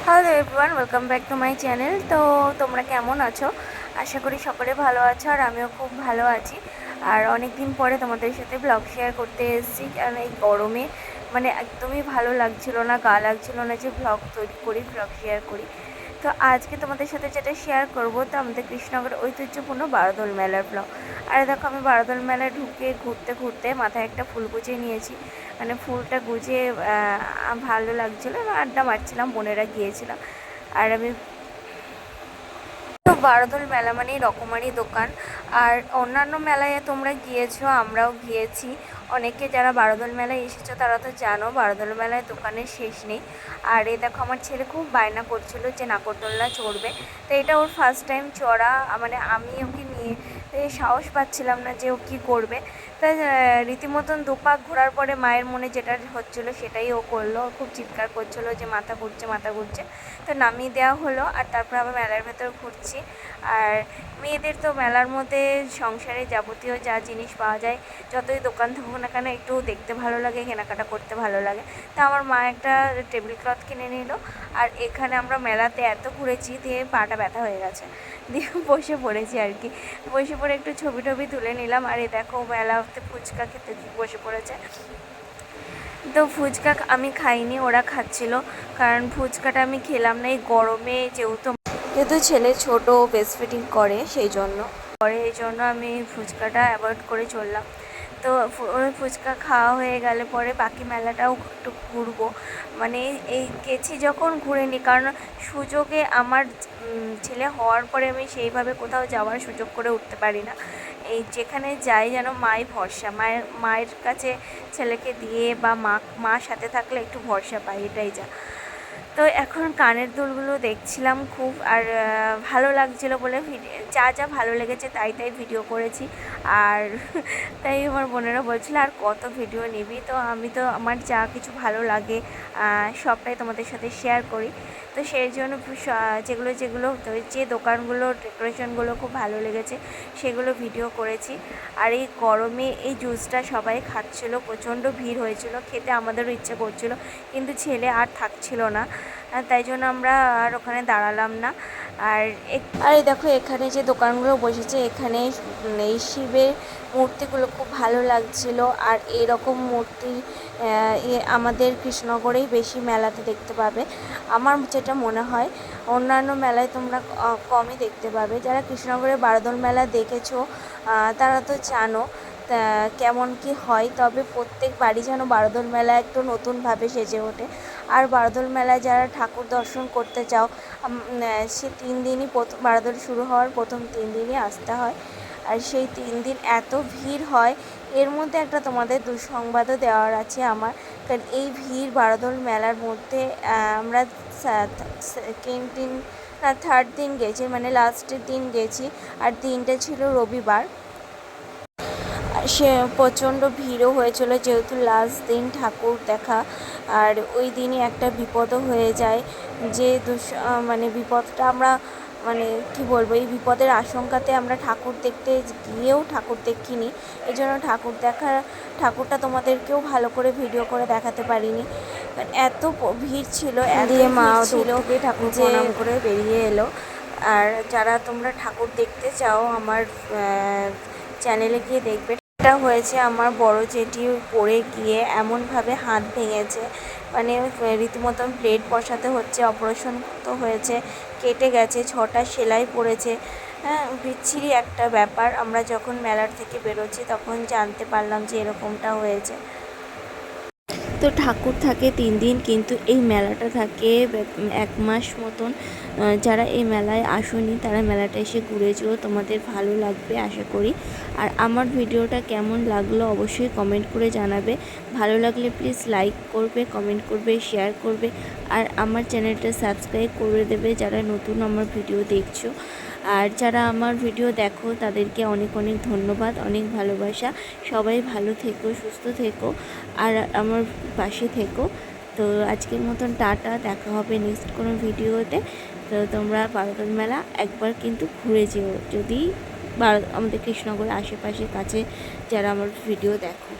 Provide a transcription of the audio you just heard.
Hello everyone, welcome back to my channel. তো তোমরা কেমন আছো? আশা করি সকলে ভালো আছো, আর আমিও খুব ভালো আছি। আর অনেক দিন পরে তোমাদের সাথে ব্লগ শেয়ার করতে এসেছি, কারণ এই গরমে মানে একদমই ভালো লাগছিল না, গা লাগছিল না যে ব্লগ তৈরি করি, ব্লগ শেয়ার করি। তো আজকে তোমাদের সাথে যেটা শেয়ার করব, তো আমাদের কৃষ্ণনগরের ঐতিহ্যপূর্ণ বারোদোল মেলার ব্লগ। আর দেখো, আমি বারোদোল মেলায় ঢুকে ঘুরতে ঘুরতে মাথায় একটা ফুল গুছিয়ে নিয়েছি। মানে ফুলটা গুছিয়ে ভালো লাগছিলো, আড্ডা মারছিলাম, বোনেরা গিয়েছিলাম। আর আমি তো বারোদোল মেলা মানেই রকমারি দোকান। আর অন্যান্য মেলায় তোমরা গিয়েছো, আমরাও গিয়েছি। অনেকে যারা বারোদোল মেলায় এসেছো তারা তো জানো, বারোদোল মেলায় দোকানের শেষ নেই। আর এই দেখো, আমার ছেলে খুব বায়না করছিল যে নাগরদোলনা চড়বে। তো এটা ওর ফার্স্ট টাইম চড়া, মানে আমি ওকে নিয়ে সাহস পাচ্ছিলাম না যে ও কী করবে। তাই রীতিমতন দুপাক ঘোরার পরে মায়ের মনে যেটা হচ্ছিলো সেটাই ও করলো। খুব চিৎকার করছিলো যে মাথা ঘুরছে, মাথা ঘুরছে। তো নামিয়ে দেওয়া হলো, আর তারপর আবার মেলার ভেতর ঘুরছি। আর মেয়েদের তো মেলার মধ্যে সংসারে যাবতীয় যা জিনিস পাওয়া যায়, যতই দোকান থাকুক না কেন, একটু দেখতে ভালো লাগে, কেনাকাটা করতে ভালো লাগে। তা আমার মা একটা টেবিল ক্লথ কিনে নিল। আর এখানে আমরা মেলাতে এত ঘুরেছি, দিয়ে পাটা ব্যথা হয়ে গেছে, দিয়ে বসে পড়েছি আর কি। বসে পড়ে একটু ছবি টবি তুলে নিলাম। আর এই দেখো, মেলাতে ফুচকা খেতে বসে পড়েছে। তো ফুচকা আমি খাইনি, ওরা খাচ্ছিল। কারণ ফুচকাটা আমি খেলাম না এই গরমে, যেহেতু ছেলে ছোট, বেস্ট ফিটিং করে, এই জন্য আমি ফুচকাটা অ্যাভয়েড করে চললাম। তো ফুচকা খাওয়া হয়ে গেলে পরে বাকি মেলাটাও একটু ঘুরবো। মানে এই গেছি যখন ঘুরে নিই, কারণ সুযোগে আমার ছেলে হওয়ার পরে আমি সেইভাবে কোথাও যাওয়ার সুযোগ করে উঠতে পারি না। এই যেখানে যাই যেন মাই ভরসা, মায়ের কাছে ছেলেকে দিয়ে বা মা সাথে থাকলে একটু ভরসা পাই, এটাই যা। তো এখন কানের দুলগুলো দেখছিলাম খুব, আর ভালো লাগছিলো বলে যা যা ভালো লেগেছে তাই ভিডিও করেছি। আর তাই আমার বোনেরা বলছিল আর কত ভিডিও নিবি। তো আমি তো আমার যা কিছু ভালো লাগে সবটাই তোমাদের সাথে শেয়ার করি। তো সেই জন্য যেগুলো যে দোকানগুলো ডেকোরেশনগুলো খুব ভালো লেগেছে সেগুলো ভিডিও করেছি। আর এই গরমে এই জুসটা সবাই খাচ্ছিলো, প্রচণ্ড ভিড় হয়েছিল, খেতে আমাদেরও ইচ্ছে করছিল, কিন্তু ছেলে আর থাকছিল না, তাই জন্য আমরা আর ওখানে দাঁড়ালাম না। আর এই দেখো, এখানে যে দোকানগুলো বসেছে, এখানে এই শিবের মূর্তিগুলো খুব ভালো লাগছিল। আর এরকম মূর্তি আমাদের কৃষ্ণনগরেই বেশি মেলাতে দেখতে পাবে। আমার যেটা মনে হয় অন্যান্য মেলায় তোমরা কমই দেখতে পাবে। যারা কৃষ্ণনগরের বারোদোল মেলা দেখেছো তারা তো জানো কেমন কি হয়। তবে প্রত্যেক বাড়ি যেন বারোদোল মেলা একটু নতুনভাবে সেজে ওঠে। আর বারোদোল মেলায় যারা ঠাকুর দর্শন করতে চাও, সে 3 দিনই বারোদোল শুরু হওয়ার প্রথম 3 দিনই আসতে হয়। আর সেই 3 দিন এত ভিড় হয়। এর মধ্যে একটা তোমাদের দুঃসংবাদও দেওয়ার আছে আমার, কারণ এই ভিড় বারোদোল মেলার মধ্যে আমরা সেকেন্ড দিন না থার্ড দিন গেছি, মানে লাস্টের দিন গেছি, আর দিনটা ছিল রবিবার। সে প্রচণ্ড ভিড়ও হয়েছিল, যেহেতু লাস্ট দিন ঠাকুর দেখা। আর ওই দিনই একটা বিপদও হয়ে যায়, যে মানে বিপদটা আমরা মানে কি বলবো, এই বিপদের আশঙ্কাতে আমরা ঠাকুর দেখতে গিয়েও ঠাকুর দেখিনি। এই জন্য ঠাকুরটা তোমাদেরকেও ভালো করে ভিডিও করে দেখাতে পারিনি, এত ভিড় ছিল, এত মা ছিল ঠাকুর প্রণাম করে বেরিয়ে এলো। আর যারা তোমরা ঠাকুর দেখতে চাও আমার চ্যানেলে গিয়ে দেখবে। এটা হয়েছে আমার বড় জেঠি পড়ে গিয়ে এমনভাবে হাত ভেঙেছে, মানে রীতিমতন প্লেট বসাতে হচ্ছে, অপারেশন তো হয়েছে, কেটে গেছে, 6টা সেলাই পড়েছে। হ্যাঁ, বিচ্ছিরি একটা ব্যাপার। আমরা যখন মেলার থেকে বেরোচ্ছি তখন জানতে পারলাম যে এরকমটা হয়েছে। তো ঠাকুর থাকে 3 দিন, কিন্তু এই মেলাটা থাকে 1 মাস মতন। যারা এই মেলায় আসোনি তারা মেলাটা এসে ঘুরে যেও, তোমাদের ভালো লাগবে আশা করি। আর আমার ভিডিওটা কেমন লাগলো অবশ্যই কমেন্ট করে জানাবে। ভালো লাগলে প্লিজ লাইক করবে, কমেন্ট করবে, শেয়ার করবে, আর আমার চ্যানেলটা সাবস্ক্রাইব করে দেবে যারা নতুন আমার ভিডিও দেখছো। আর যারা আমার ভিডিও দেখো তাদেরকে অনেক অনেক ধন্যবাদ, অনেক ভালোবাসা। সবাই ভালো থেকো, সুস্থ থেকো, আর আমার পাশে থেকো। তো আজকের মতন টাটা, দেখা হবে নেক্সট কোনো ভিডিওতে। তো তোমরা বারোটার মেলা একবার কিন্তু ঘুরে যেও যদি আমাদের কৃষ্ণনগরের আশেপাশে কাছে যারা আমার ভিডিও দেখো।